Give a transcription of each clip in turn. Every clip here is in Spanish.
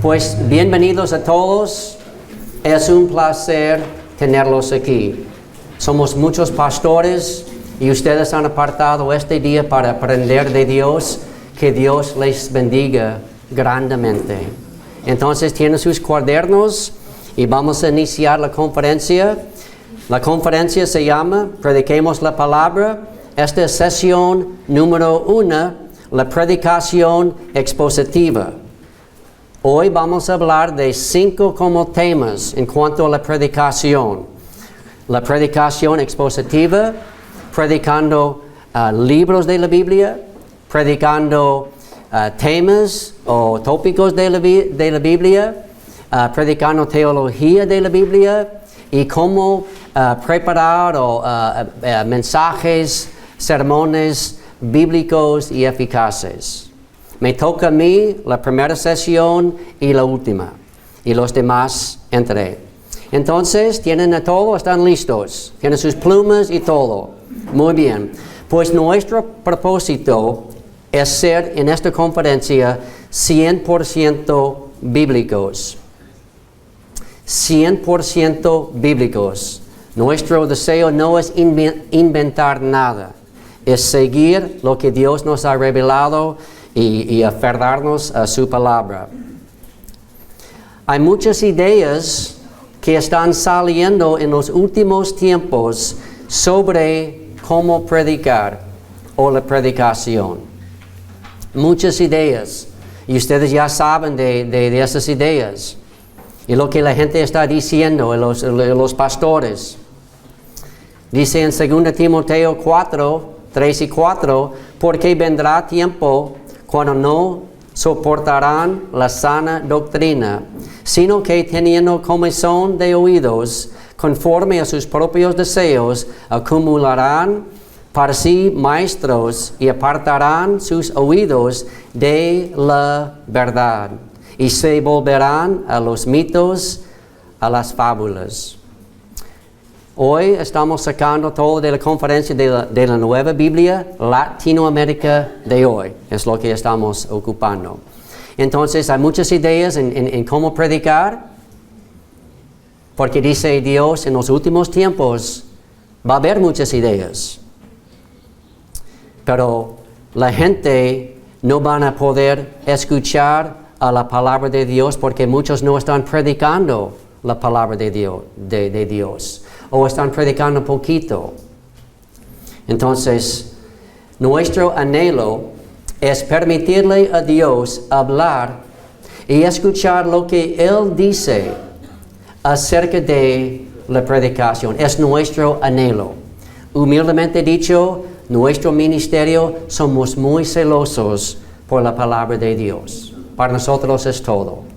Pues bienvenidos a todos. Es un placer tenerlos aquí. Somos muchos pastores y ustedes han apartado este día para aprender de Dios. Que Dios les bendiga grandemente. Entonces tienen sus cuadernos y vamos a iniciar la conferencia. La conferencia se llama Prediquemos la Palabra. Esta es sesión número 1, la predicación expositiva. Hoy vamos a hablar de 5 como temas en cuanto a la predicación. La predicación expositiva, predicando libros de la Biblia, predicando temas o tópicos de la Biblia, predicando teología de la Biblia y cómo preparar mensajes, sermones bíblicos y eficaces. Me toca a mí la primera sesión y la última, y los demás entré. Entonces, ¿tienen a todo? ¿Están listos? ¿Tienen sus plumas y todo? Muy bien. Pues nuestro propósito es ser en esta conferencia 100% bíblicos. 100% bíblicos. Nuestro deseo no es inventar nada, es seguir lo que Dios nos ha revelado y aferrarnos a su palabra. Hay muchas ideas que están saliendo en los últimos tiempos sobre cómo predicar o la predicación. Muchas ideas, y ustedes ya saben de esas ideas. Y lo que la gente está diciendo, los pastores. Dice en 2 Timoteo 4, 3 y 4, porque vendrá tiempo cuando no soportarán la sana doctrina, sino que teniendo comezón de oídos, conforme a sus propios deseos, acumularán para sí maestros y apartarán sus oídos de la verdad. Y se volverán a los mitos, a las fábulas. Hoy estamos sacando todo de la conferencia de la Nueva Biblia Latinoamérica de hoy. Es lo que estamos ocupando. Entonces hay muchas ideas en cómo predicar. Porque dice Dios, en los últimos tiempos va a haber muchas ideas. Pero la gente no van a poder escuchar a la palabra de Dios porque muchos no están predicando la palabra de Dios o están predicando poquito. Entonces, nuestro anhelo es permitirle a Dios hablar y escuchar lo que Él dice acerca de la predicación. Es nuestro anhelo. Humildemente dicho, nuestro ministerio somos muy celosos por la palabra de Dios. Para nosotros es todo.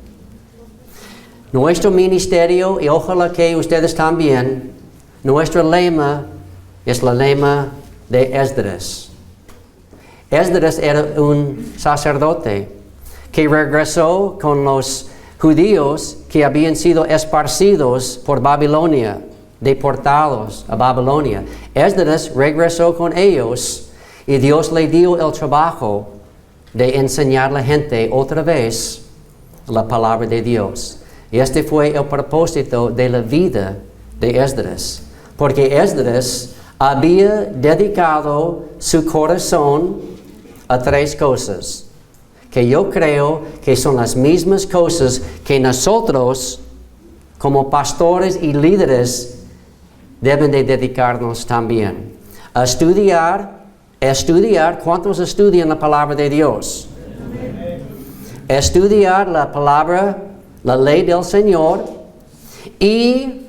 Nuestro ministerio, y ojalá que ustedes también, nuestro lema es la lema de Esdras. Esdras era un sacerdote que regresó con los judíos que habían sido esparcidos por Babilonia, deportados a Babilonia. Esdras regresó con ellos y Dios le dio el trabajo de enseñar a la gente otra vez la palabra de Dios. Y este fue el propósito de la vida de Esdras. Porque Esdras había dedicado su corazón a 3 cosas. Que yo creo que son las mismas cosas que nosotros, como pastores y líderes, deben de dedicarnos también. A estudiar. ¿Cuántos estudian la palabra de Dios? Estudiar la palabra, la ley del Señor y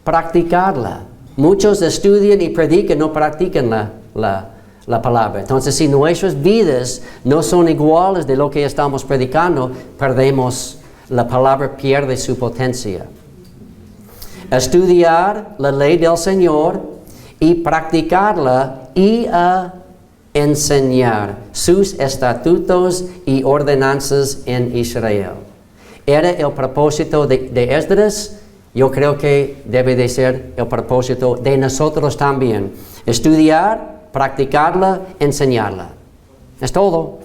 practicarla. Muchos estudian y predican, no practican la palabra. Entonces, si nuestras vidas no son iguales de lo que estamos predicando, perdemos, la palabra pierde su potencia. Estudiar la ley del Señor y practicarla y a enseñar sus estatutos y ordenanzas en Israel. Era el propósito de Esdras. Yo creo que debe de ser el propósito de nosotros también. Estudiar, practicarla, enseñarla. Es todo.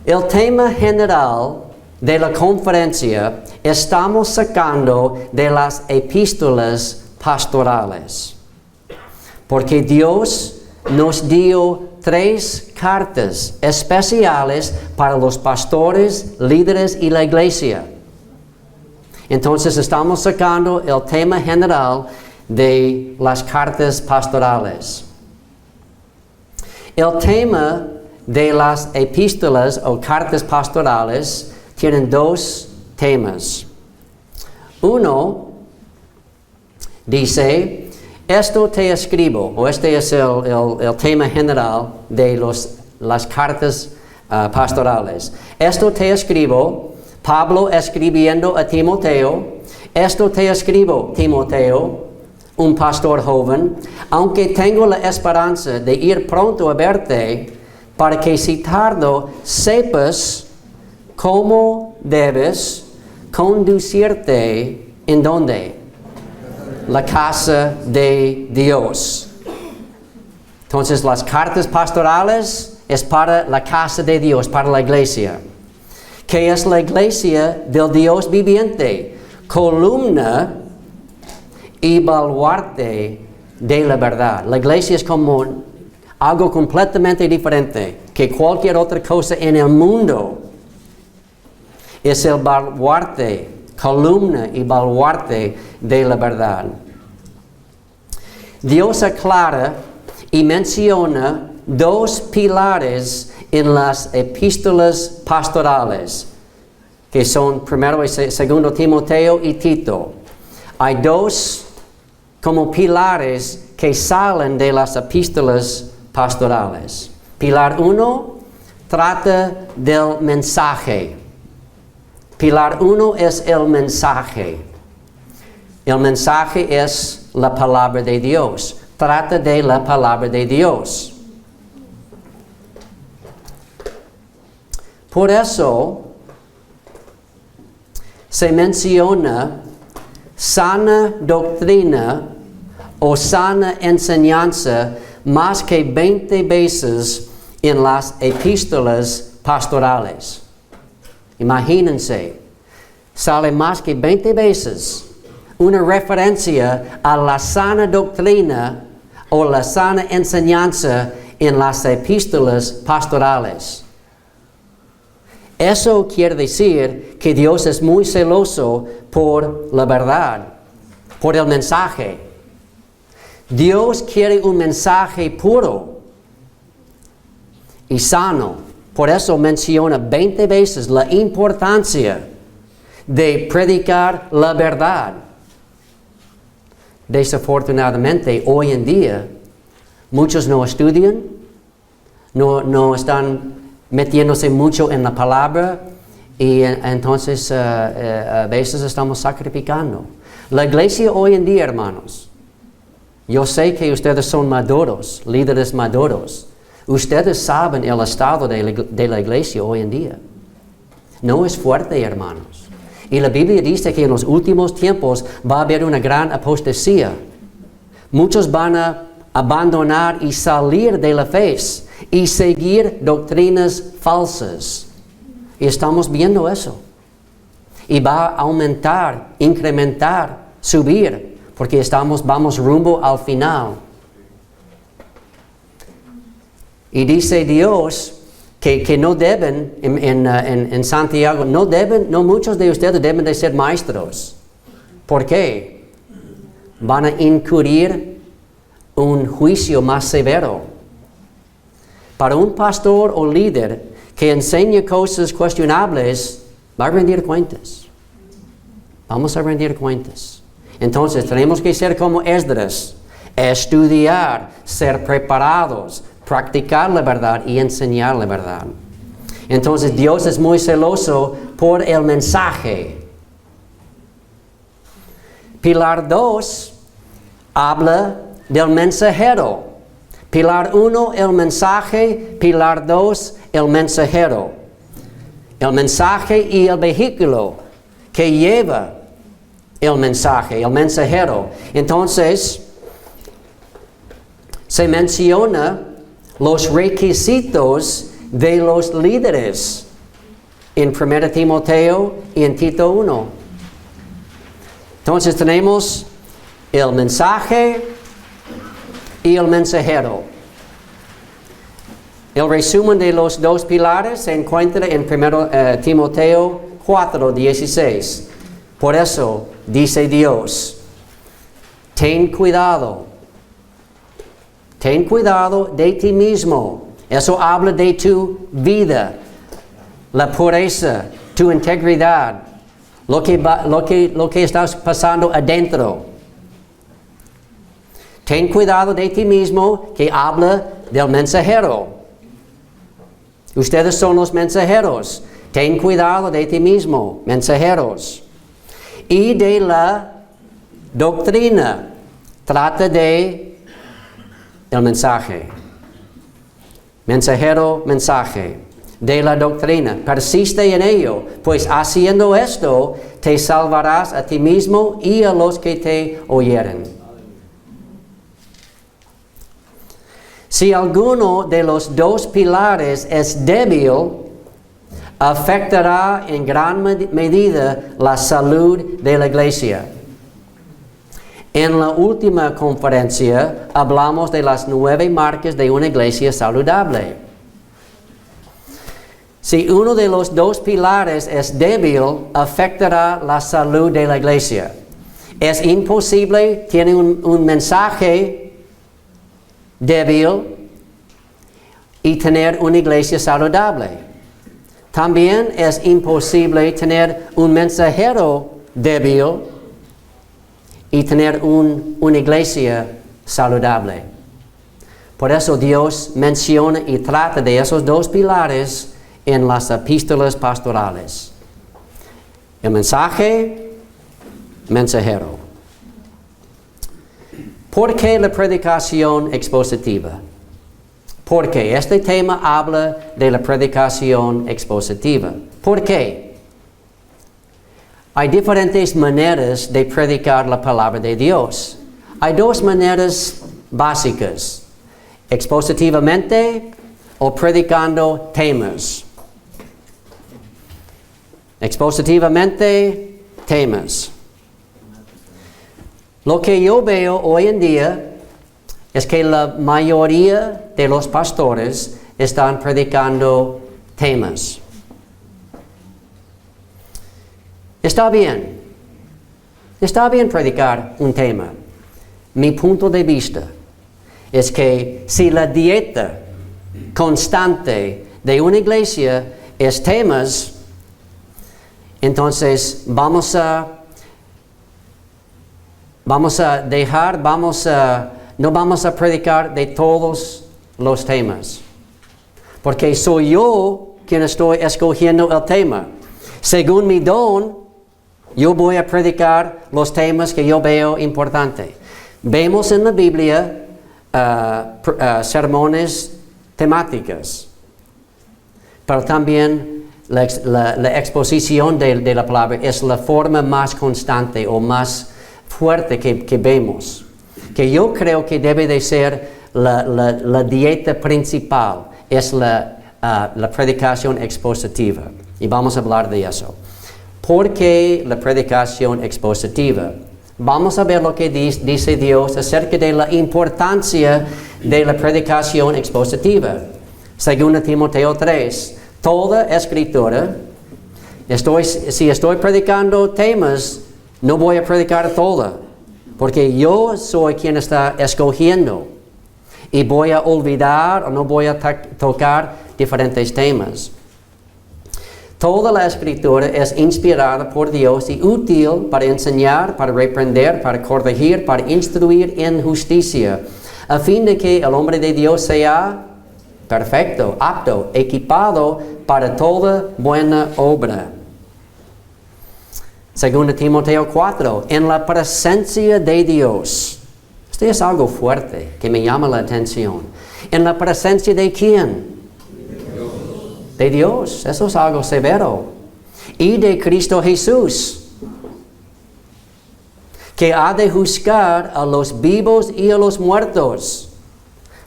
El tema general de la conferencia estamos sacando de las epístolas pastorales, porque Dios nos dio 3 cartas especiales para los pastores, líderes y la iglesia. Entonces estamos sacando el tema general de las cartas pastorales. El tema de las epístolas o cartas pastorales tienen 2 temas. Uno dice, esto te escribo, o este es el tema general de las cartas pastorales. Esto te escribo, Pablo escribiendo a Timoteo, esto te escribo, Timoteo, un pastor joven, aunque tengo la esperanza de ir pronto a verte, para que si tardo sepas cómo debes conducirte en dónde? La casa de Dios. Entonces las cartas pastorales es para la casa de Dios, para la iglesia. ¿Qué es la iglesia del Dios viviente? Columna y baluarte de la verdad. La iglesia es como algo completamente diferente que cualquier otra cosa en el mundo. Es el baluarte, columna y baluarte de la verdad. Dios aclara y menciona 2 pilares en las epístolas pastorales, que son 1 y 2 Timoteo y Tito. Hay 2 como pilares que salen de las epístolas pastorales. Pilar 1 trata del mensaje. Pilar 1 es el mensaje. El mensaje es la palabra de Dios. Trata de la palabra de Dios. Por eso se menciona sana doctrina o sana enseñanza más que 20 veces en las epístolas pastorales. Imagínense, sale más que 20 veces una referencia a la sana doctrina o la sana enseñanza en las epístolas pastorales. Eso quiere decir que Dios es muy celoso por la verdad, por el mensaje. Dios quiere un mensaje puro y sano. Por eso menciona 20 veces la importancia de predicar la verdad. Desafortunadamente, hoy en día, muchos no estudian, no están metiéndose mucho en la palabra y entonces a veces estamos sacrificando. La iglesia hoy en día, hermanos, yo sé que ustedes son maduros, líderes maduros. Ustedes saben el estado de la iglesia hoy en día. No es fuerte, hermanos. Y la Biblia dice que en los últimos tiempos va a haber una gran apostasía. Muchos van a abandonar y salir de la fe y seguir doctrinas falsas. Y estamos viendo eso. Y va a aumentar, incrementar, subir, porque vamos rumbo al final. Y dice Dios que no deben, en Santiago, no muchos de ustedes deben de ser maestros. ¿Por qué? Van a incurrir un juicio más severo. Para un pastor o líder que enseña cosas cuestionables, va a rendir cuentas. Vamos a rendir cuentas. Entonces tenemos que ser como Esdras, estudiar, ser preparados, practicar la verdad y enseñar la verdad. Entonces Dios es muy celoso por el mensaje. Pilar 2 habla del mensajero. Pilar 1, el mensaje. Pilar 2, el mensajero. El mensaje y el vehículo que lleva el mensaje, el mensajero. Entonces, se menciona los requisitos de los líderes en 1 Timoteo y en Tito 1. Entonces tenemos el mensaje y el mensajero. El resumen de los dos pilares se encuentra en 1 Timoteo 4:16. Por eso dice Dios, ten cuidado de ti mismo. Eso habla de tu vida, la pureza, tu integridad, lo que estás pasando adentro. Ten cuidado de ti mismo, que habla del mensajero. Ustedes son los mensajeros. Ten cuidado de ti mismo, mensajeros. Y de la doctrina. Trata de el mensaje. Mensajero, mensaje. De la doctrina. Persiste en ello, pues haciendo esto te salvarás a ti mismo y a los que te oyeren. Si alguno de los dos pilares es débil, afectará en gran medida la salud de la iglesia. En la última conferencia hablamos de las 9 marcas de una iglesia saludable. Si uno de los dos pilares es débil, afectará la salud de la iglesia. Es imposible tener un mensaje débil y tener una iglesia saludable. También es imposible tener un mensajero débil y tener una iglesia saludable. Por eso Dios menciona y trata de esos dos pilares en las epístolas pastorales. El mensaje, mensajero. ¿Por qué la predicación expositiva? Porque este tema habla de la predicación expositiva. ¿Por qué? Hay diferentes maneras de predicar la palabra de Dios. Hay dos maneras básicas: expositivamente o predicando temas. Expositivamente, temas. Lo que yo veo hoy en día es que la mayoría de los pastores están predicando temas. Está bien predicar un tema. Mi punto de vista es que si la dieta constante de una iglesia es temas, entonces vamos a no vamos a predicar de todos los temas. Porque soy yo quien estoy escogiendo el tema. Según mi don, yo voy a predicar los temas que yo veo importantes. Vemos en la Biblia sermones temáticas, pero también la exposición de la palabra es la forma más constante o más fuerte que vemos, que yo creo que debe de ser la dieta principal, es la predicación expositiva, y vamos a hablar de eso. ¿Por qué la predicación expositiva? Vamos a ver lo que dice Dios acerca de la importancia de la predicación expositiva. Según Timoteo 3, toda escritura, si estoy predicando temas, no voy a predicar toda, porque yo soy quien está escogiendo y voy a olvidar o no voy a tocar diferentes temas. Toda la escritura es inspirada por Dios y útil para enseñar, para reprender, para corregir, para instruir en justicia, a fin de que el hombre de Dios sea perfecto, apto, equipado para toda buena obra. Según Timoteo 4, en la presencia de Dios. Esto es algo fuerte que me llama la atención. ¿En la presencia de quién? De Dios. Eso es algo severo. Y de Cristo Jesús, que ha de juzgar a los vivos y a los muertos.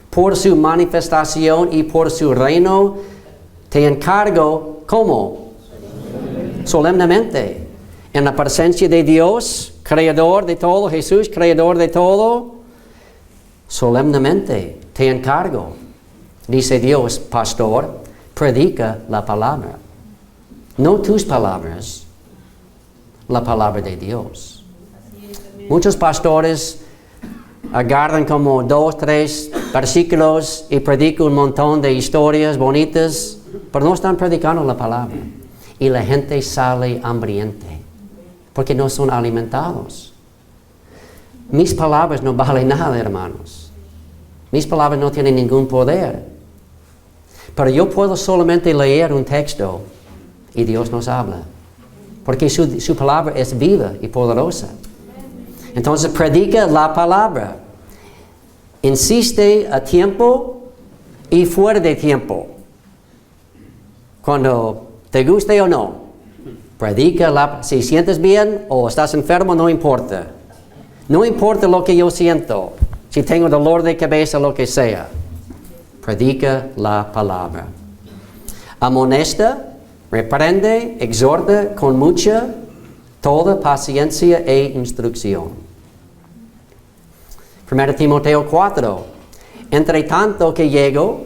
Por su manifestación y por su reino te encargo, ¿cómo? solemnemente, en la presencia de Dios, creador de todo, Jesús, creador de todo, solemnemente te encargo, dice Dios, pastor, predica la palabra. No tus palabras, la palabra de Dios. Muchos pastores agarran como 2, 3 versículos y predican un montón de historias bonitas, pero no están predicando la palabra. Y la gente sale hambriente, porque no son alimentados. Mis palabras no valen nada, hermanos. Mis palabras no tienen ningún poder. Pero yo puedo solamente leer un texto y Dios nos habla. Porque su palabra es viva y poderosa. Entonces predica la palabra. Insiste a tiempo y fuera de tiempo. Cuando te guste o no. Predica si sientes bien o estás enfermo, no importa. No importa lo que yo siento. Si tengo dolor de cabeza, lo que sea. Predica la palabra. Amonesta, reprende, exhorta con mucha, toda paciencia e instrucción. 1 Timoteo 4. Entre tanto que llego,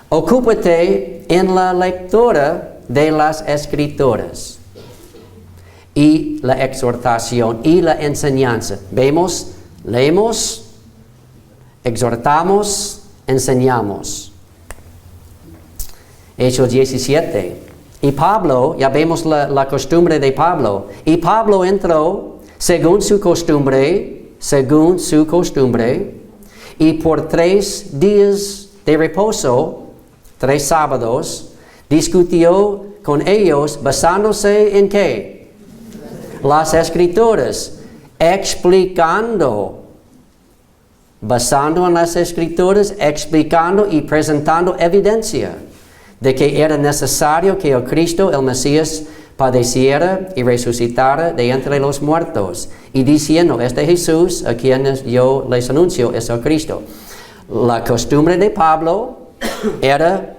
ocúpate en la lectura de las Escrituras y la exhortación y la enseñanza. Vemos, leemos, exhortamos, enseñamos. Hechos 17. Y Pablo, ya vemos la costumbre de Pablo. Y Pablo entró según su costumbre, y por 3 días de reposo, 3 sábados, discutió con ellos basándose en ¿qué? Las Escrituras, basando en las Escrituras, explicando y presentando evidencia de que era necesario que el Cristo, el Mesías, padeciera y resucitara de entre los muertos, y diciendo, este Jesús, a quien yo les anuncio, es el Cristo. La costumbre de Pablo era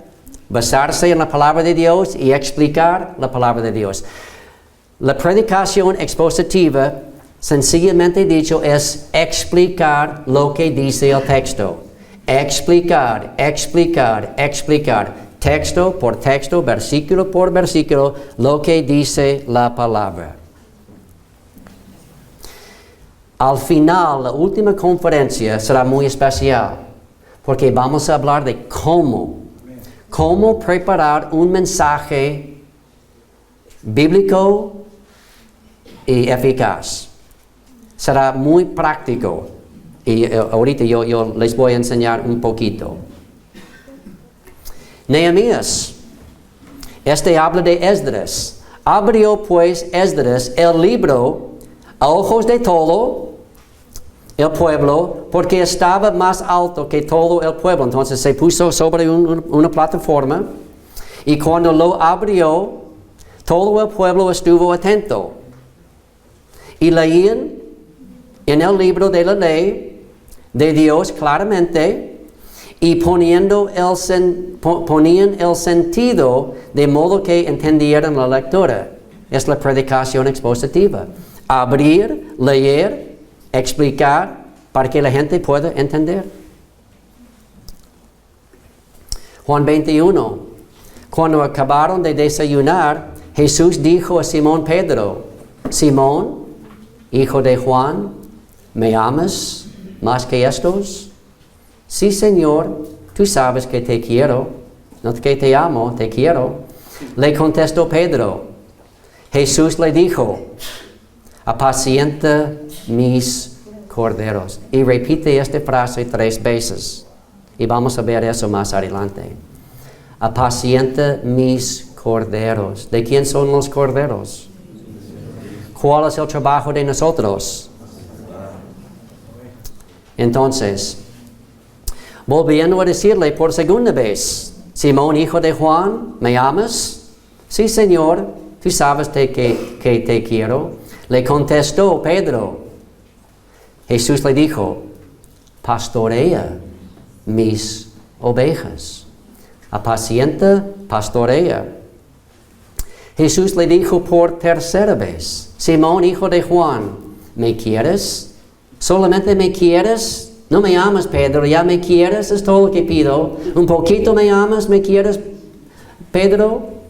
basarse en la palabra de Dios y explicar la palabra de Dios. La predicación expositiva, sencillamente dicho, es explicar lo que dice el texto. Explicar. Texto por texto, versículo por versículo, lo que dice la palabra. Al final, la última conferencia será muy especial, porque vamos a hablar de cómo preparar un mensaje bíblico y eficaz. Será muy práctico, y ahorita yo les voy a enseñar un poquito. Nehemías, habla de Esdras. Abrió pues Esdras el libro a ojos de todo el pueblo, porque estaba más alto que todo el pueblo. Entonces se puso sobre una plataforma, y cuando lo abrió, todo el pueblo estuvo atento. Y leían en el libro de la ley de Dios claramente, y ponían el sentido de modo que entendieran la lectura. Es la predicación expositiva. Abrir, leer, explicar, para que la gente pueda entender. Juan 21. Cuando acabaron de desayunar, Jesús dijo a Simón Pedro, Simón, hijo de Juan, ¿me amas más que estos? Sí, Señor, tú sabes que te quiero. No que te amo, te quiero. Le contestó Pedro. Jesús le dijo, apacienta mis corderos. Y repite esta frase 3 veces. Y vamos a ver eso más adelante. Apacienta mis corderos. ¿De quién son los corderos? ¿Cuál es el trabajo de nosotros? Entonces, volviendo a decirle por segunda vez, Simón, hijo de Juan, ¿me amas? Sí, Señor, tú sabes que te quiero. Le contestó Pedro. Jesús le dijo, pastorea mis ovejas. Apacienta, pastorea. Jesús le dijo por tercera vez, Simón, hijo de Juan, ¿me quieres? ¿Solamente me quieres? No me amas, Pedro, ya me quieres, es todo lo que pido. ¿Un poquito me amas, me quieres, Pedro?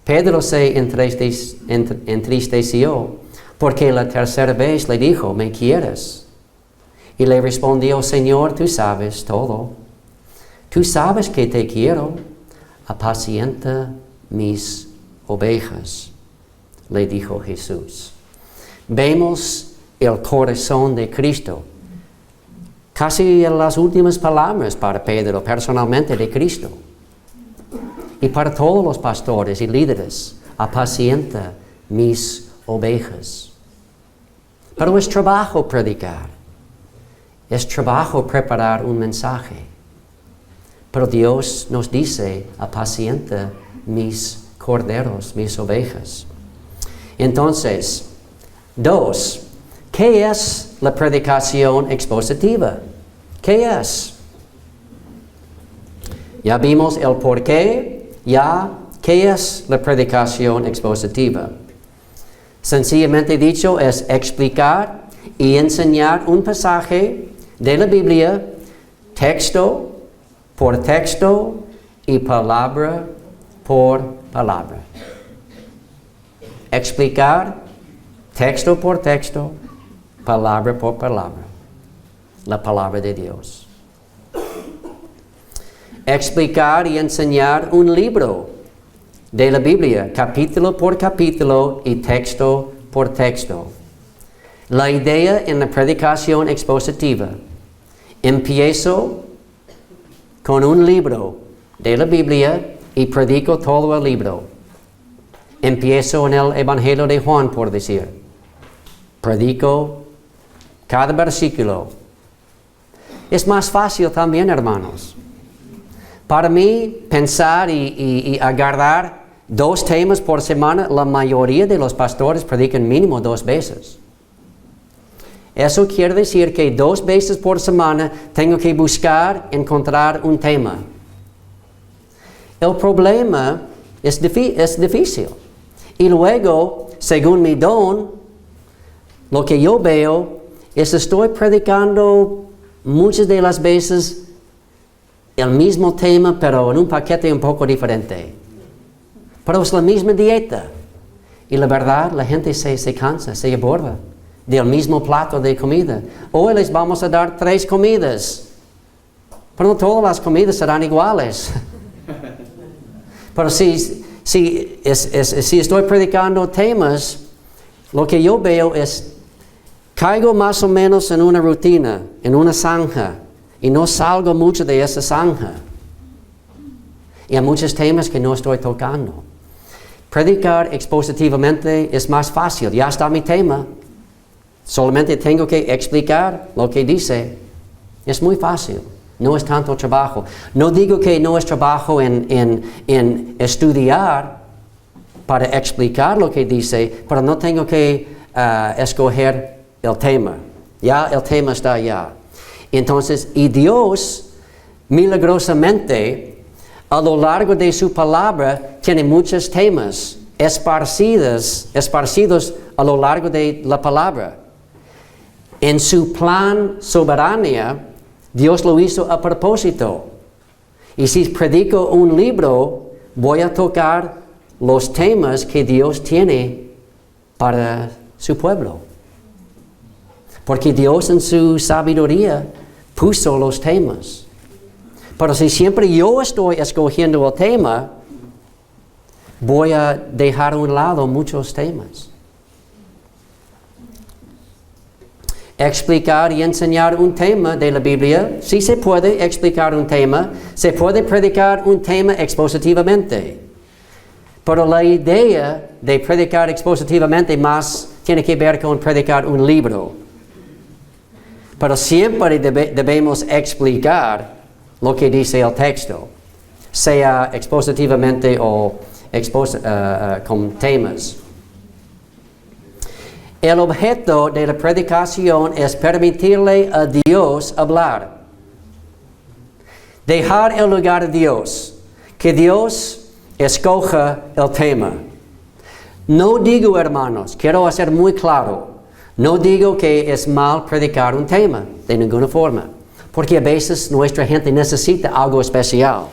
Pedro se entristeció porque la tercera vez le dijo, ¿me quieres? Y le respondió, Señor, tú sabes todo. Tú sabes que te quiero. Apacienta mis ovejas, le dijo Jesús. Vemos el corazón de Cristo. Casi en las últimas palabras para Pedro, personalmente de Cristo. Y para todos los pastores y líderes, apacienta mis ovejas. Pero es trabajo predicar. Es trabajo preparar un mensaje. Pero Dios nos dice, apacienta mis corderos, mis ovejas. Entonces, 2. ¿Qué es la predicación expositiva? ¿Qué es? Ya vimos el por qué. ¿Qué es la predicación expositiva? Sencillamente dicho, es explicar y enseñar un pasaje de la Biblia, texto por texto y palabra por palabra. Explicar texto por texto, palabra por palabra, la palabra de Dios. Explicar y enseñar un libro de la Biblia, capítulo por capítulo y texto por texto. La idea en la predicación expositiva. Empiezo con un libro de la Biblia y predico todo el libro. Empiezo en el Evangelio de Juan, por decir. Predico cada versículo. Es más fácil también, hermanos. Para mí, pensar y agarrar 2 temas por semana, la mayoría de los pastores predican mínimo 2 veces. Eso quiere decir que 2 veces por semana tengo que buscar, encontrar un tema. El problema es difícil. Y luego, según mi don, lo que yo veo es estoy predicando muchas de las veces el mismo tema, pero en un paquete un poco diferente. Pero es la misma dieta. Y la verdad, la gente se cansa, se aborda del mismo plato de comida. Hoy les vamos a dar 3 comidas. Pero no todas las comidas serán iguales. Pero si estoy predicando temas, lo que yo veo es, caigo más o menos en una rutina, en una zanja, y no salgo mucho de esa zanja. Y hay muchos temas que no estoy tocando. Predicar expositivamente es más fácil, ya está mi tema. Solamente tengo que explicar lo que dice. Es muy fácil, no es tanto trabajo. No digo que no es trabajo en estudiar para explicar lo que dice, pero no tengo que escoger el tema. Ya el tema está allá. Entonces, y Dios, milagrosamente, a lo largo de su palabra, tiene muchos temas esparcidos a lo largo de la palabra. En su plan soberano, Dios lo hizo a propósito. Y si predico un libro, voy a tocar los temas que Dios tiene para su pueblo. Porque Dios en su sabiduría puso los temas. Pero si siempre yo estoy escogiendo el tema, voy a dejar a un lado muchos temas. Explicar y enseñar un tema de la Biblia, sí se puede explicar un tema, se puede predicar un tema expositivamente. Pero la idea de predicar expositivamente más tiene que ver con predicar un libro. Pero siempre debemos explicar lo que dice el texto, sea expositivamente o con temas. El objeto de la predicación es permitirle a Dios hablar. Dejar el lugar a Dios, que Dios escoja el tema. No digo, hermanos, quiero hacer muy claro, no digo que es mal predicar un tema, de ninguna forma, porque a veces nuestra gente necesita algo especial.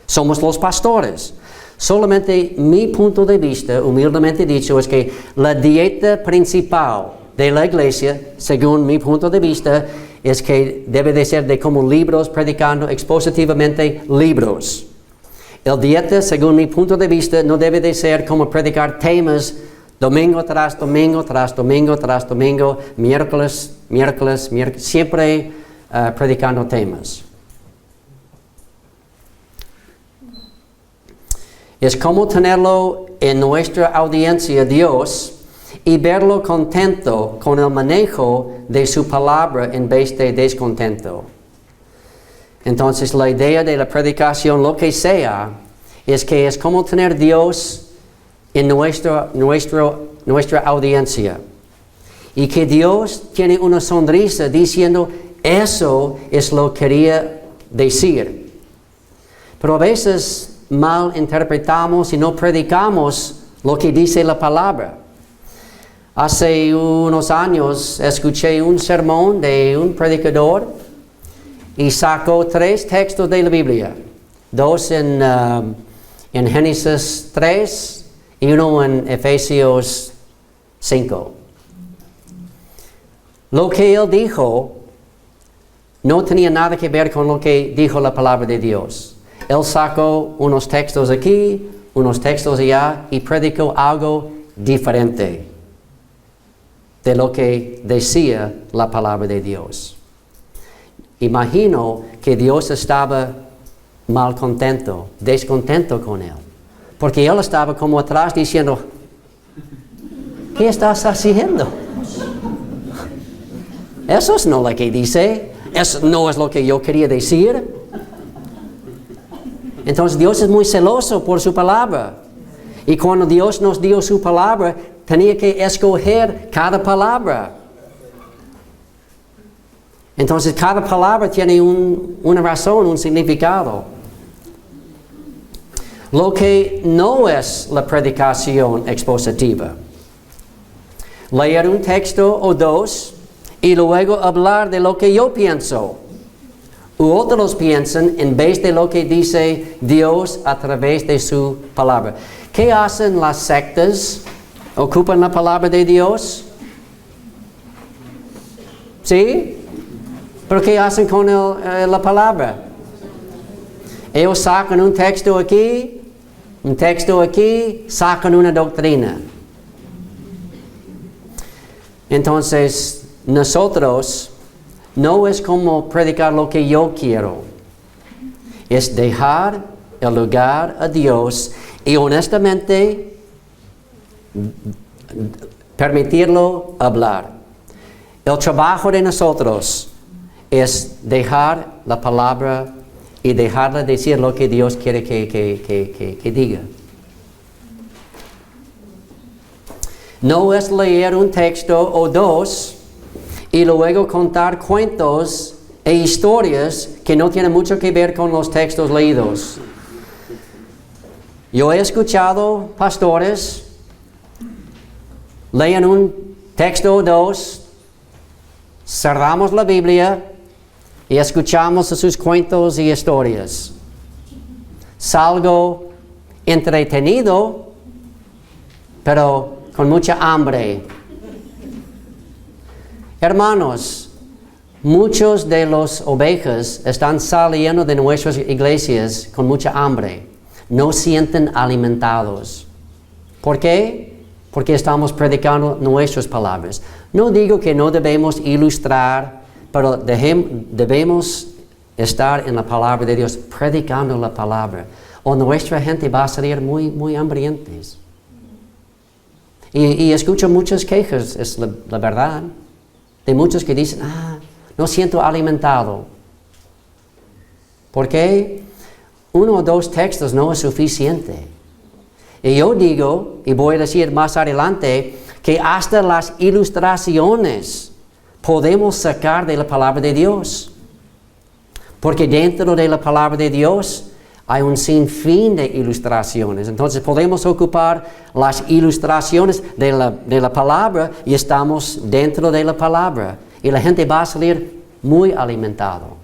Somos los pastores. Solamente mi punto de vista, humildemente dicho, es que la dieta principal de la iglesia, según mi punto de vista, es que debe de ser de como libros, predicando expositivamente libros. El dieta, según mi punto de vista, no debe de ser como predicar temas domingo tras domingo, tras domingo, tras domingo, miércoles, siempre predicando temas. Es como tenerlo en nuestra audiencia Dios y verlo contento con el manejo de su palabra en vez de descontento. Entonces la idea de la predicación, lo que sea, es que es como tener Dios en nuestra audiencia. Y que Dios tiene una sonrisa diciendo, eso es lo que quería decir. Pero a veces mal interpretamos y no predicamos lo que dice la palabra. Hace unos años escuché un sermón de un predicador y sacó 3 textos de la Biblia, 2 en Génesis 3 y 1 en Efesios 5. Lo que él dijo no tenía nada que ver con lo que dijo la palabra de Dios. Él sacó unos textos aquí, unos textos allá y predicó algo diferente de lo que decía la palabra de Dios. Imagino que Dios estaba mal contento, descontento con él, porque él estaba como atrás diciendo, ¿qué estás haciendo? Eso es no lo que dice, eso no es lo que yo quería decir. Entonces Dios es muy celoso por su palabra. Y cuando Dios nos dio su palabra, tenía que escoger cada palabra. Entonces cada palabra tiene una razón, un significado. Lo que no es la predicación expositiva. Leer un texto o 2 y luego hablar de lo que yo pienso. U otros piensan en vez de lo que dice Dios a través de su palabra. ¿Qué hacen las sectas? ¿Ocupan la palabra de Dios? ¿Sí? ¿Pero qué hacen con la palabra? Ellos sacan un texto aquí, sacan una doctrina. Entonces, nosotros no es como predicar lo que yo quiero. Es dejar el lugar a Dios y honestamente permitirlo hablar. El trabajo de nosotros es dejar la palabra y dejarla decir lo que Dios quiere que diga. No es leer un texto o 2 y luego contar cuentos e historias que no tienen mucho que ver con los textos leídos. Yo he escuchado pastores leen un texto o 2, cerramos la Biblia y escuchamos sus cuentos y historias. Salgo entretenido, pero con mucha hambre. Hermanos, muchos de las ovejas están saliendo de nuestras iglesias con mucha hambre. No sienten alimentados. ¿Por qué? Porque estamos predicando nuestras palabras. No digo que no debemos ilustrar, pero debemos estar en la palabra de Dios, predicando la palabra. O nuestra gente va a salir muy hambrientos. Y escucho muchas quejas, es la verdad, de muchos que dicen, no siento alimentado. ¿Por qué? 1 o 2 textos no es suficiente. Y yo digo, y voy a decir más adelante, que hasta las ilustraciones podemos sacar de la palabra de Dios. Porque dentro de la palabra de Dios Hay un sinfín de ilustraciones. Entonces podemos ocupar las ilustraciones de la palabra y estamos dentro de la palabra. Y la gente va a salir muy alimentado.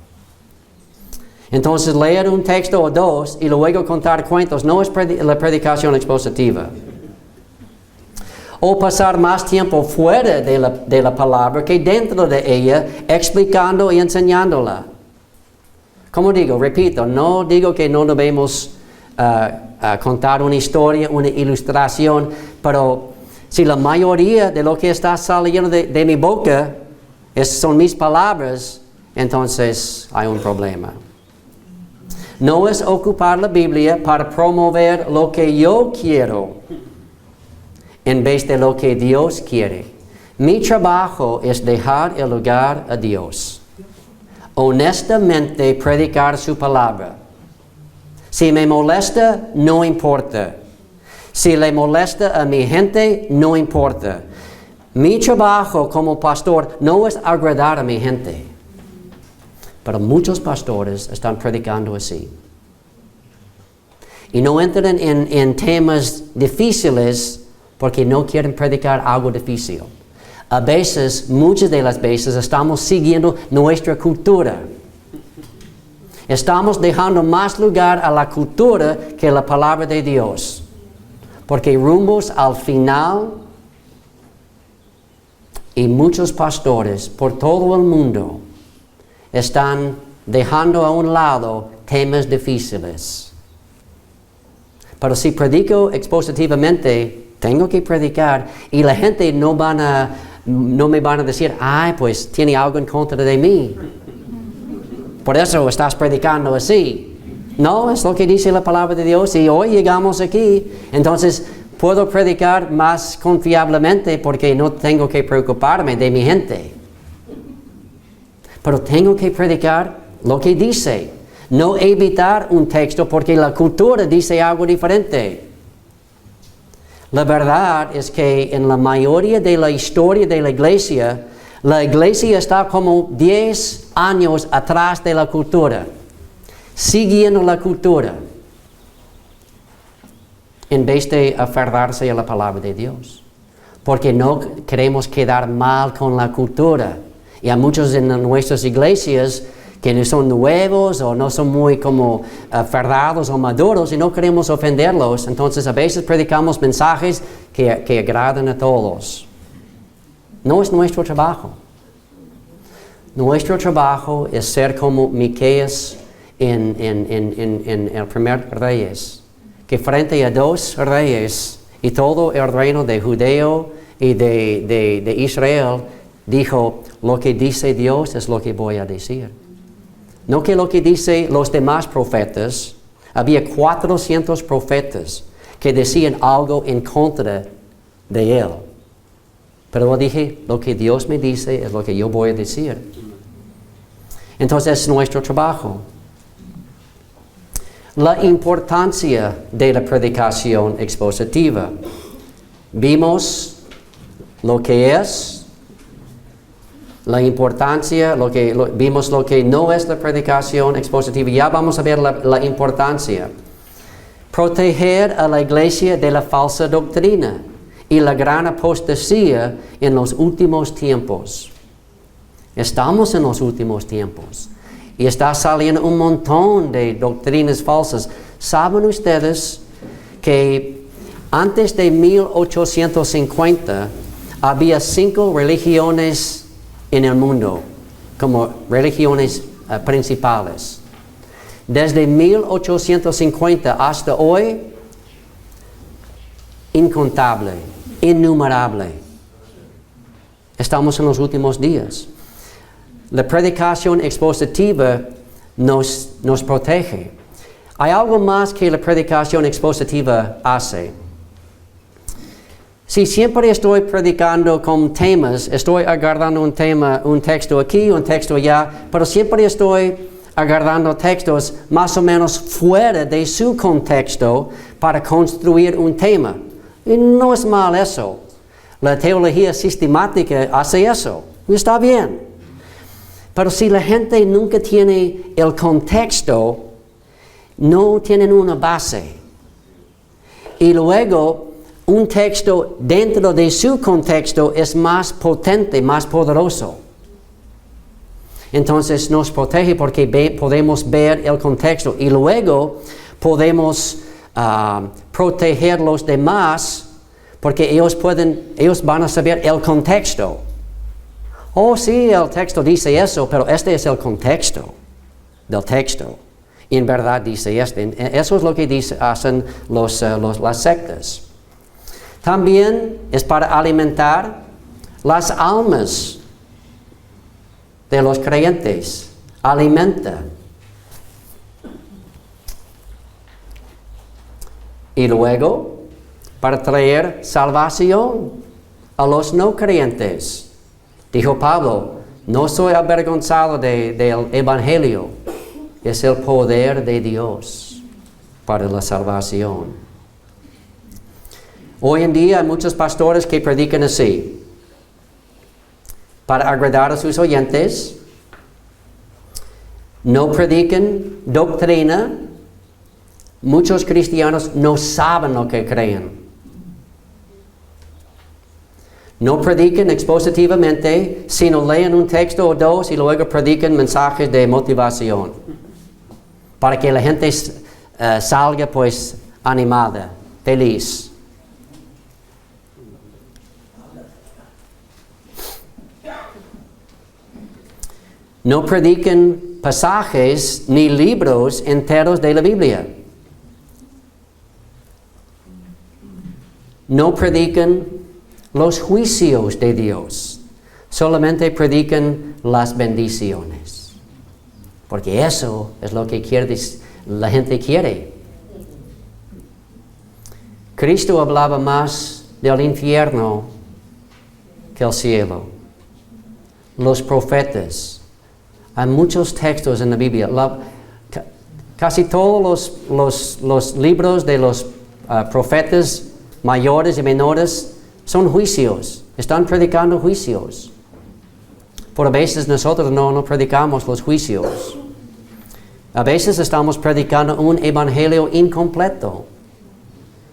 Entonces leer un texto o dos y luego contar cuentos no es la predicación expositiva. O pasar más tiempo fuera de la palabra que dentro de ella, explicando y enseñándola. Como digo, repito, no digo que no debemos contar una historia, una ilustración, pero si la mayoría de lo que está saliendo de mi boca son mis palabras, entonces hay un problema. No es ocupar la Biblia para promover lo que yo quiero en vez de lo que Dios quiere. Mi trabajo es dejar el lugar a Dios. Honestamente predicar su palabra. Si me molesta, no importa. Si le molesta a mi gente, no importa. Mi trabajo como pastor no es agradar a mi gente. Pero muchos pastores están predicando así. Y no entran en temas difíciles porque no quieren predicar algo difícil. A veces, muchas de las veces, estamos siguiendo nuestra cultura. Estamos dejando más lugar a la cultura que la palabra de Dios. Porque rumbos al final, y muchos pastores por todo el mundo están dejando a un lado temas difíciles. Pero si predico expositivamente, tengo que predicar y la gente no me van a decir, ay, pues tiene algo en contra de mí. Por eso estás predicando así. No, es lo que dice la palabra de Dios y hoy llegamos aquí. Entonces, puedo predicar más confiablemente porque no tengo que preocuparme de mi gente. Pero tengo que predicar lo que dice. No evitar un texto porque la cultura dice algo diferente. La verdad es que en la mayoría de la historia de la iglesia está como 10 años atrás de la cultura, siguiendo la cultura, en vez de aferrarse a la palabra de Dios. Porque no queremos quedar mal con la cultura. Y hay muchos en nuestras iglesias que no son nuevos o no son muy como aferrados o maduros y no queremos ofenderlos. Entonces a veces predicamos mensajes que agradan a todos. No es nuestro trabajo. Nuestro trabajo es ser como Miqueas en el primer Reyes, que frente a 2 reyes y todo el reino de Judeo y de Israel dijo, lo que dice Dios es lo que voy a decir. No que lo que dicen los demás profetas. Había 400 profetas que decían algo en contra de él. Pero yo dije, lo que Dios me dice es lo que yo voy a decir. Entonces es nuestro trabajo. La importancia de la predicación expositiva. Vimos lo que es. La importancia, vimos lo que no es la predicación expositiva. Ya vamos a ver la importancia. Proteger a la iglesia de la falsa doctrina y la gran apostasía en los últimos tiempos. Estamos en los últimos tiempos y está saliendo un montón de doctrinas falsas. ¿Saben ustedes que antes de 1850 había 5 religiones en el mundo, como religiones principales? Desde 1850 hasta hoy, incontable, innumerable. Estamos en los últimos días. La predicación expositiva nos protege. Hay algo más que la predicación expositiva hace. Si siempre estoy predicando con temas, estoy agarrando un tema, un texto aquí, un texto allá, pero siempre estoy agarrando textos más o menos fuera de su contexto para construir un tema. Y no es mal eso. La teología sistemática hace eso. Y está bien. Pero si la gente nunca tiene el contexto, no tienen una base. Y luego, un texto dentro de su contexto es más potente, más poderoso. Entonces nos protege porque podemos ver el contexto y luego podemos proteger los demás porque ellos van a saber el contexto. Oh, sí, el texto dice eso, pero este es el contexto del texto. Y en verdad dice eso es lo que hacen las sectas. También es para alimentar las almas de los creyentes. Alimenta. Y luego, para traer salvación a los no creyentes. Dijo Pablo, no soy avergonzado del Evangelio. Es el poder de Dios para la salvación. Hoy en día hay muchos pastores que predican así. Para agradar a sus oyentes, no predican doctrina. Muchos cristianos no saben lo que creen. No predican expositivamente, sino leen un texto o dos y luego predican mensajes de motivación. Para que la gente salga pues animada, feliz. No predican pasajes ni libros enteros de la Biblia. No predican los juicios de Dios. Solamente predican las bendiciones. Porque eso es lo que la gente quiere. Cristo hablaba más del infierno que el cielo. Los profetas. Hay muchos textos en la Biblia. Casi todos los libros de los profetas mayores y menores son juicios. Están predicando juicios. Por a veces nosotros no predicamos los juicios. A veces estamos predicando un evangelio incompleto.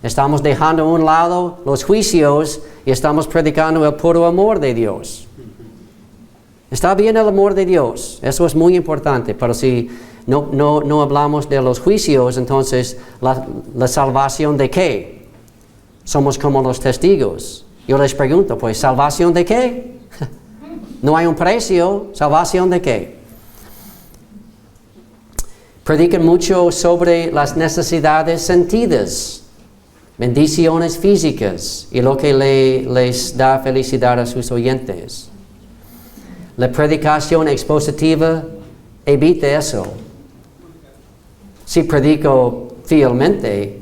Estamos dejando a un lado los juicios y estamos predicando el puro amor de Dios. Está bien el amor de Dios, eso es muy importante, pero si no hablamos de los juicios, entonces la salvación de qué? Somos como los testigos. Yo les pregunto, pues, ¿salvación de qué? No hay un precio, ¿salvación de qué? Predican mucho sobre las necesidades sentidas, bendiciones físicas y lo que les da felicidad a sus oyentes. La predicación expositiva evita eso. Si predico fielmente,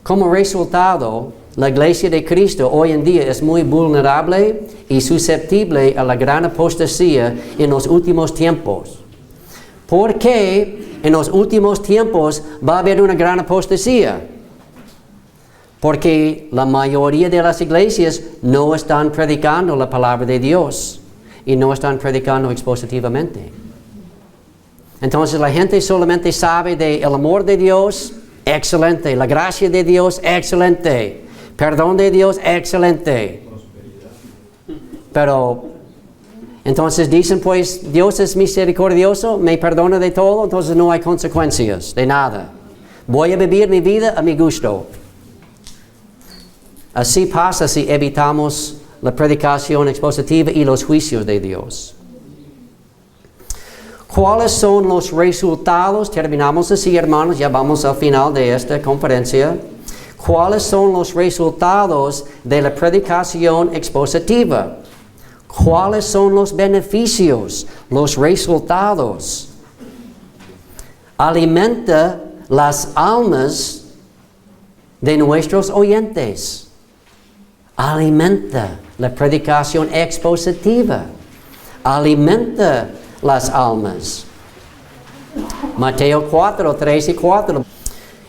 como resultado, la iglesia de Cristo hoy en día es muy vulnerable y susceptible a la gran apostasía en los últimos tiempos. ¿Por qué en los últimos tiempos va a haber una gran apostasía? Porque la mayoría de las iglesias no están predicando la palabra de Dios y no están predicando expositivamente. Entonces la gente solamente sabe del amor de Dios, excelente. La gracia de Dios, excelente. Perdón de Dios, excelente. Pero entonces dicen, pues, Dios es misericordioso, me perdona de todo, entonces no hay consecuencias de nada. Voy a vivir mi vida a mi gusto. Así pasa si evitamos la predicación expositiva y los juicios de Dios. ¿Cuáles son los resultados? Terminamos así, hermanos, ya vamos al final de esta conferencia. ¿Cuáles son los resultados de la predicación expositiva? ¿Cuáles son los beneficios, los resultados? Alimenta las almas de nuestros oyentes. Alimenta la predicación expositiva. Alimenta las almas. Mateo 4, 3 y 4.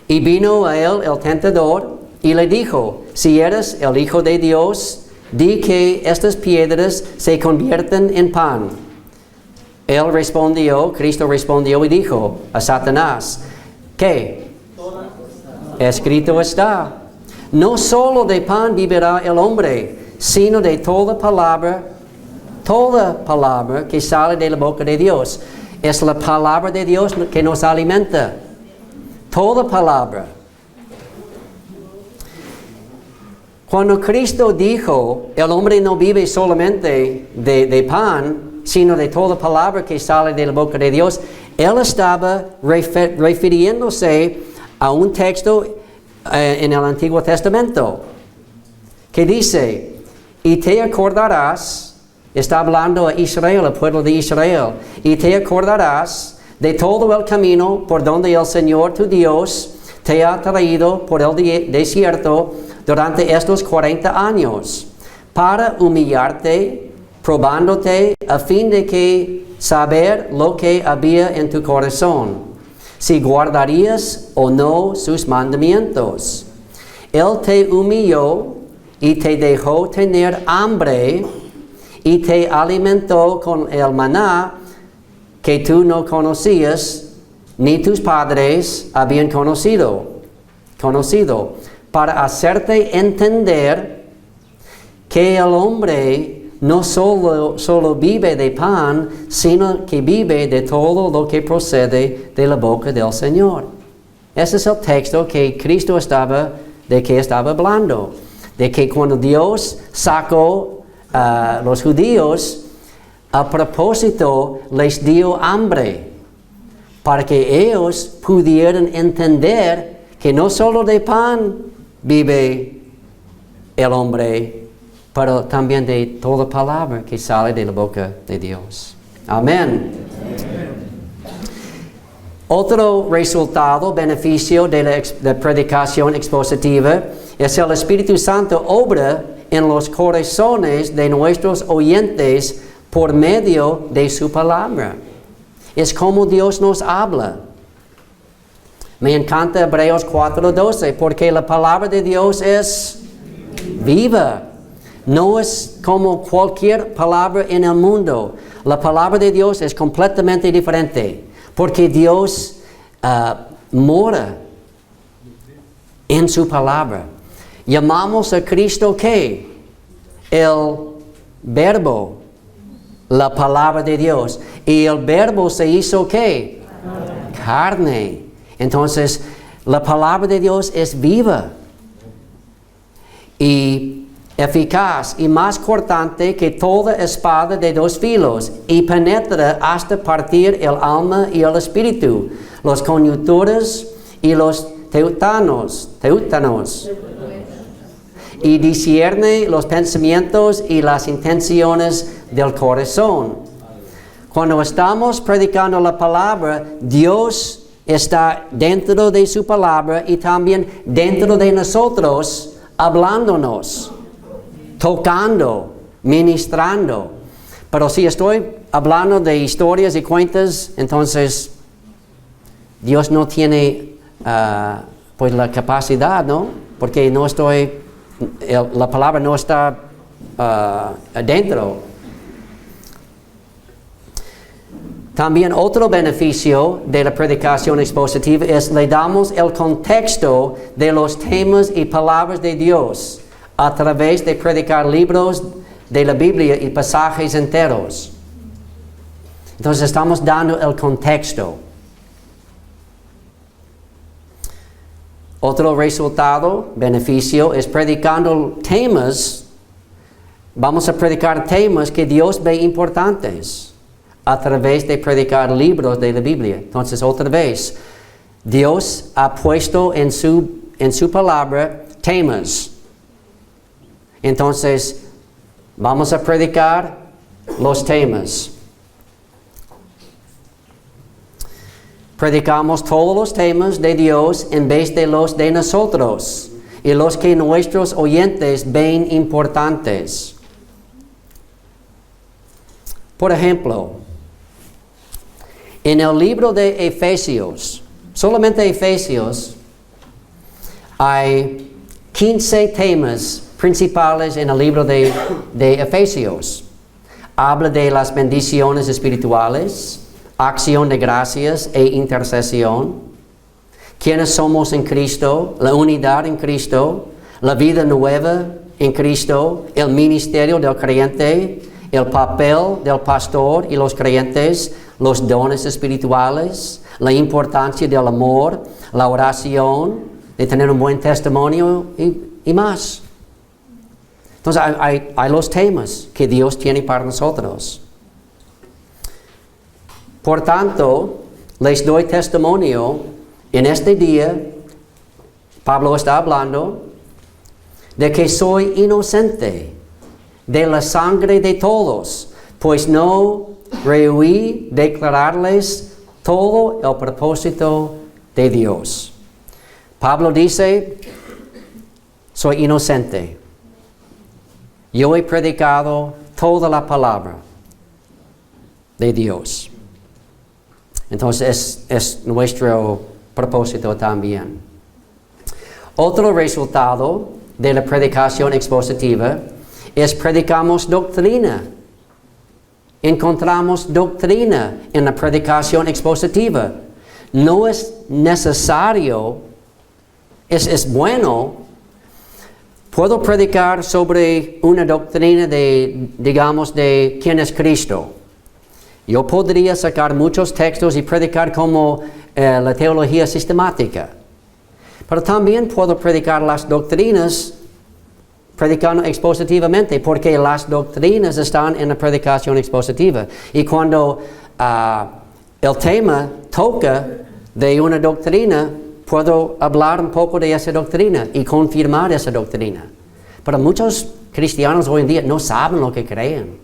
Y vino a él el tentador y le dijo, si eres el Hijo de Dios, di que estas piedras se conviertan en pan. Cristo respondió y dijo a Satanás, ¿qué? Escrito está. No solo de pan vivirá el hombre, sino de toda palabra que sale de la boca de Dios. Es la palabra de Dios que nos alimenta. Toda palabra. Cuando Cristo dijo, el hombre no vive solamente de pan, sino de toda palabra que sale de la boca de Dios, Él estaba refiriéndose a un texto en el Antiguo Testamento que dice, y te acordarás, está hablando a Israel, al pueblo de Israel, y te acordarás de todo el camino por donde el Señor tu Dios te ha traído por el desierto durante estos 40 años, para humillarte, probándote, a fin de que saber lo que había en tu corazón, si guardarías o no sus mandamientos. Él te humilló y te dejó tener hambre y te alimentó con el maná que tú no conocías, ni tus padres habían conocido, para hacerte entender que el hombre no solo vive de pan, sino que vive de todo lo que procede de la boca del Señor. Ese es el texto que Cristo estaba hablando, de que cuando Dios sacó a los judíos, a propósito les dio hambre, para que ellos pudieran entender que no solo de pan vive el hombre, pero también de toda palabra que sale de la boca de Dios. Amén. Otro resultado, beneficio de la predicación expositiva es el Espíritu Santo obra en los corazones de nuestros oyentes por medio de su palabra. Es como Dios nos habla. Me encanta Hebreos 4:12, porque la palabra de Dios es viva. No es como cualquier palabra en el mundo. La palabra de Dios es completamente diferente, porque Dios mora en su palabra. Llamamos a Cristo ¿qué? El Verbo, la palabra de Dios. Y el Verbo se hizo ¿qué? Carne. Entonces, la palabra de Dios es viva y eficaz y más cortante que toda espada de dos filos, y penetra hasta partir el alma y el espíritu, los coyunturas y los téutanos, y discierne los pensamientos y las intenciones del corazón. Cuando estamos predicando la palabra, Dios está dentro de su palabra y también dentro de nosotros, hablándonos, tocando, ministrando. Pero si estoy hablando de historias y cuentos, entonces Dios no tiene pues la capacidad, ¿no? Porque no estoy, la palabra no está adentro. También otro beneficio de la predicación expositiva es le damos el contexto de los temas y palabras de Dios a través de predicar libros de la Biblia y pasajes enteros. Entonces estamos dando el contexto. Otro resultado, beneficio, es predicando temas. Vamos a predicar temas que Dios ve importantes a través de predicar libros de la Biblia. Entonces, otra vez, Dios ha puesto en su palabra temas. Entonces, vamos a predicar los temas. Predicamos todos los temas de Dios en vez de los de nosotros y los que nuestros oyentes ven importantes. Por ejemplo, en el libro de Efesios, solamente Efesios, hay 15 temas principales en el libro de Efesios. habla de las bendiciones espirituales, acción de gracias e intercesión, quiénes somos en Cristo, la unidad en Cristo, la vida nueva en Cristo, el ministerio del creyente, el papel del pastor y los creyentes, los dones espirituales, la importancia del amor, la oración, de tener un buen testimonio y más. Entonces hay los temas que Dios tiene para nosotros. Por tanto, les doy testimonio en este día, Pablo está hablando, de que soy inocente de la sangre de todos, pues no rehuí declararles todo el propósito de Dios. Pablo dice, soy inocente. Yo he predicado toda la palabra de Dios. Entonces es nuestro propósito también. Otro resultado de la predicación expositiva es predicamos doctrina. Encontramos doctrina en la predicación expositiva. No es necesario, es bueno. Puedo predicar sobre una doctrina de quién es Cristo. Yo podría sacar muchos textos y predicar como la teología sistemática. Pero también puedo predicar las doctrinas predicando expositivamente, porque las doctrinas están en la predicación expositiva. Y cuando el tema toca de una doctrina, puedo hablar un poco de esa doctrina y confirmar esa doctrina. Pero muchos cristianos hoy en día no saben lo que creen.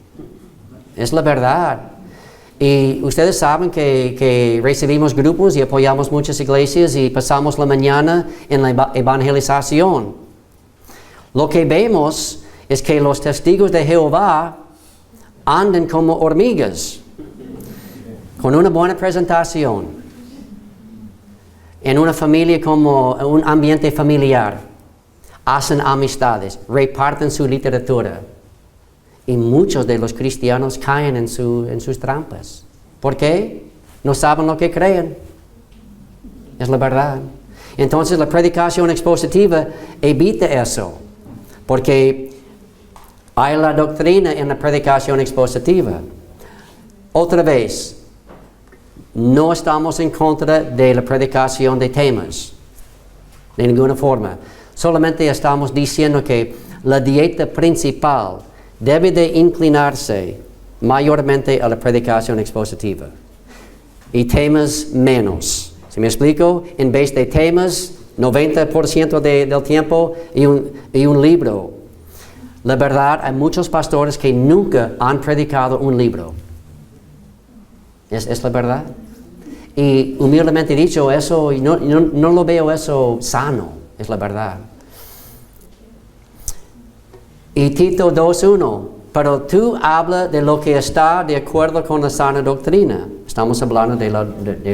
Es la verdad. Y ustedes saben que recibimos grupos y apoyamos muchas iglesias y pasamos la mañana en la evangelización. Lo que vemos es que los testigos de Jehová andan como hormigas, con una buena presentación, en una familia como un ambiente familiar, hacen amistades, reparten su literatura. Y muchos de los cristianos caen en sus trampas. ¿Por qué? No saben lo que creen. Es la verdad. Entonces la predicación expositiva evita eso. Porque hay la doctrina en la predicación expositiva. Otra vez, no estamos en contra de la predicación de temas. De ninguna forma. Solamente estamos diciendo que la dieta principal debe de inclinarse mayormente a la predicación expositiva. Y temas menos. ¿Sí me explico? En vez de temas, 90% del tiempo y un libro. La verdad, hay muchos pastores que nunca han predicado un libro. Es la verdad. Y humildemente dicho, eso, no lo veo eso sano. Es la verdad. Y Tito 2:1, pero tú habla de lo que está de acuerdo con la sana doctrina. Estamos hablando de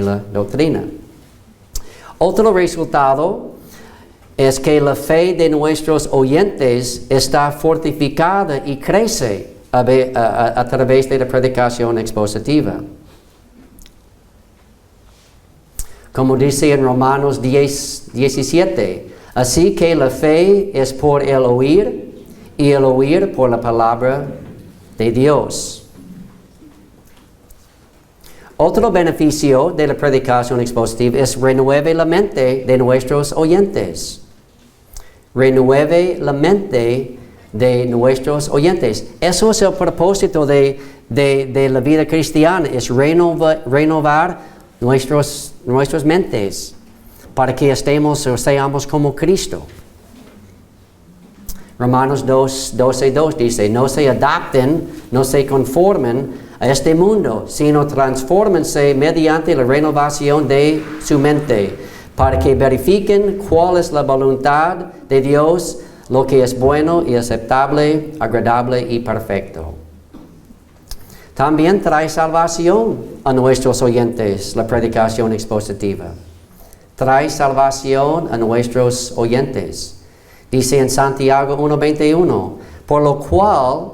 la doctrina. Otro resultado es que la fe de nuestros oyentes está fortificada y crece a través de la predicación expositiva. Como dice en Romanos 10:17, así que la fe es por el oír y el oír por la palabra de Dios. Otro beneficio de la predicación expositiva es renueve la mente de nuestros oyentes. Renueve la mente de nuestros oyentes. Eso es el propósito de la vida cristiana, es renovar nuestras mentes para que estemos o seamos como Cristo. Romanos 12:2 dice, no se adapten, no se conformen a este mundo, sino transfórmense mediante la renovación de su mente, para que verifiquen cuál es la voluntad de Dios, lo que es bueno y aceptable, agradable y perfecto. También trae salvación a nuestros oyentes la predicación expositiva. Trae salvación a nuestros oyentes. Dice en Santiago 1:21, por lo cual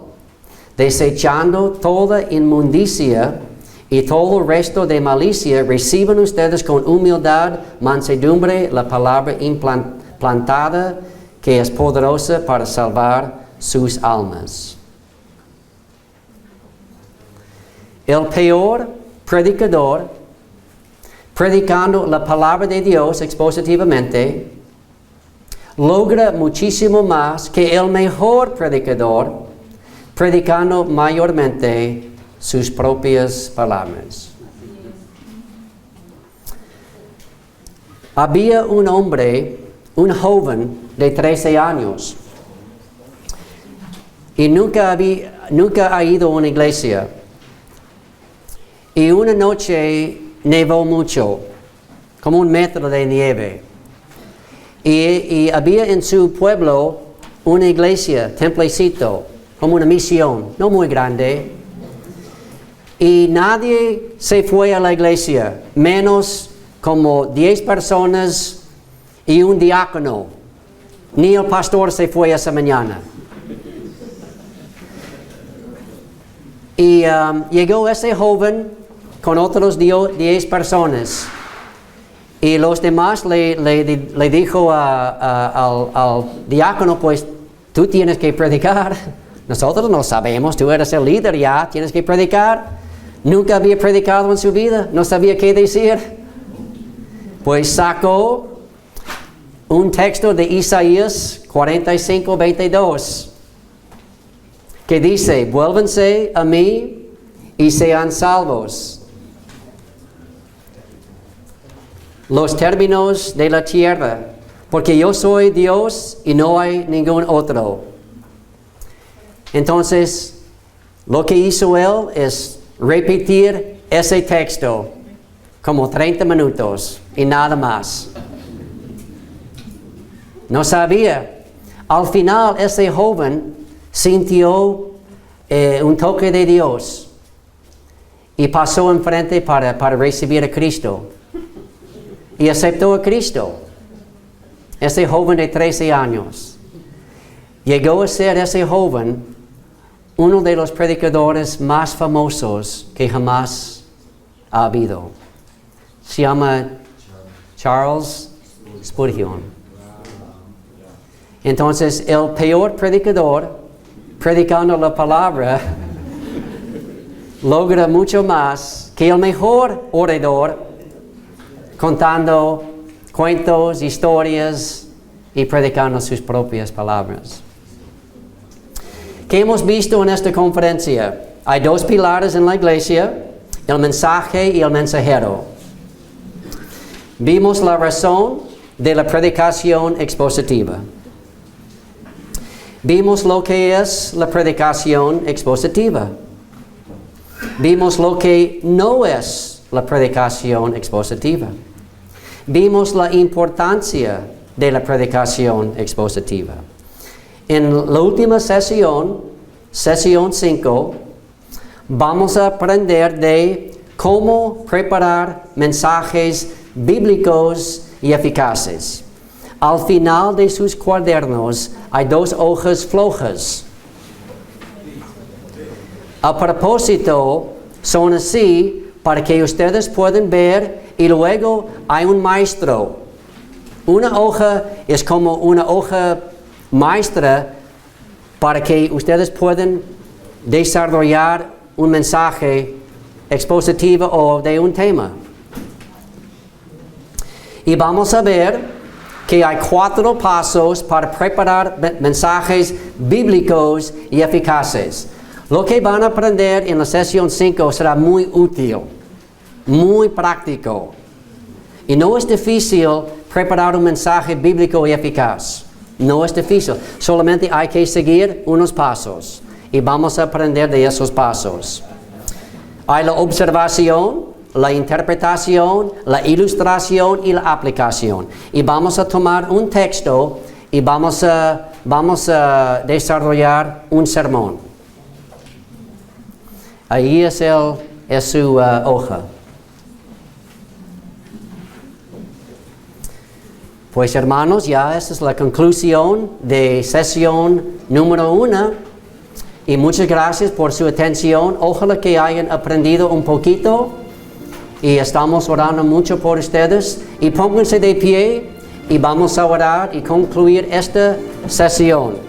desechando toda inmundicia y todo resto de malicia, reciban ustedes con humildad, mansedumbre, la palabra implantada que es poderosa para salvar sus almas. El peor predicador, predicando la palabra de Dios expositivamente, logra muchísimo más que el mejor predicador, predicando mayormente sus propias palabras. Había un hombre, un joven de 13 años, y nunca ha ido a una iglesia. Y una noche nevó mucho, como 1 metro de nieve. Y había en su pueblo una iglesia, templecito, como una misión, no muy grande. Y nadie se fue a la iglesia, menos como 10 personas y un diácono. Ni el pastor se fue esa mañana. Y llegó ese joven con otros 10 personas. Y los demás le dijo al diácono, pues tú tienes que predicar. Nosotros no sabemos, tú eres el líder ya, tienes que predicar. Nunca había predicado en su vida, no sabía qué decir. Pues sacó un texto de Isaías 45:22, que dice, vuélvanse a mí y sean salvos los términos de la tierra, porque yo soy Dios y no hay ningún otro. Entonces, lo que hizo él es repetir ese texto como 30 minutos y nada más. No sabía. Al final, ese joven sintió un toque de Dios y pasó enfrente para recibir a Cristo. Y aceptó a Cristo. Ese joven de 13 años. Llegó a ser ese joven uno de los predicadores más famosos que jamás ha habido. Se llama Charles Spurgeon. Entonces, el peor predicador, predicando la palabra, logra mucho más que el mejor orador, contando cuentos, historias y predicando sus propias palabras. ¿Qué hemos visto en esta conferencia? Hay 2 pilares en la iglesia, el mensaje y el mensajero. Vimos la razón de la predicación expositiva. Vimos lo que es la predicación expositiva. Vimos lo que no es la predicación expositiva. Vimos la importancia de la predicación expositiva. En la última sesión 5, vamos a aprender de cómo preparar mensajes bíblicos y eficaces. Al final de sus cuadernos hay 2 hojas flojas. A propósito, son así para que ustedes puedan ver y luego hay un maestro. Una hoja es como una hoja maestra para que ustedes puedan desarrollar un mensaje expositivo o de un tema. Y vamos a ver que hay 4 pasos para preparar mensajes bíblicos y eficaces. Lo que van a aprender en la sesión 5 será muy útil, muy práctico. Y no es difícil preparar un mensaje bíblico y eficaz. No es difícil. Solamente hay que seguir unos pasos. Y vamos a aprender de esos pasos. Hay la observación, la interpretación, la ilustración y la aplicación. Y vamos a tomar un texto y vamos a desarrollar un sermón. Ahí es su hoja. Pues hermanos, ya esa es la conclusión de sesión número 1. Y muchas gracias por su atención. Ojalá que hayan aprendido un poquito. Y estamos orando mucho por ustedes. Y pónganse de pie y vamos a orar y concluir esta sesión.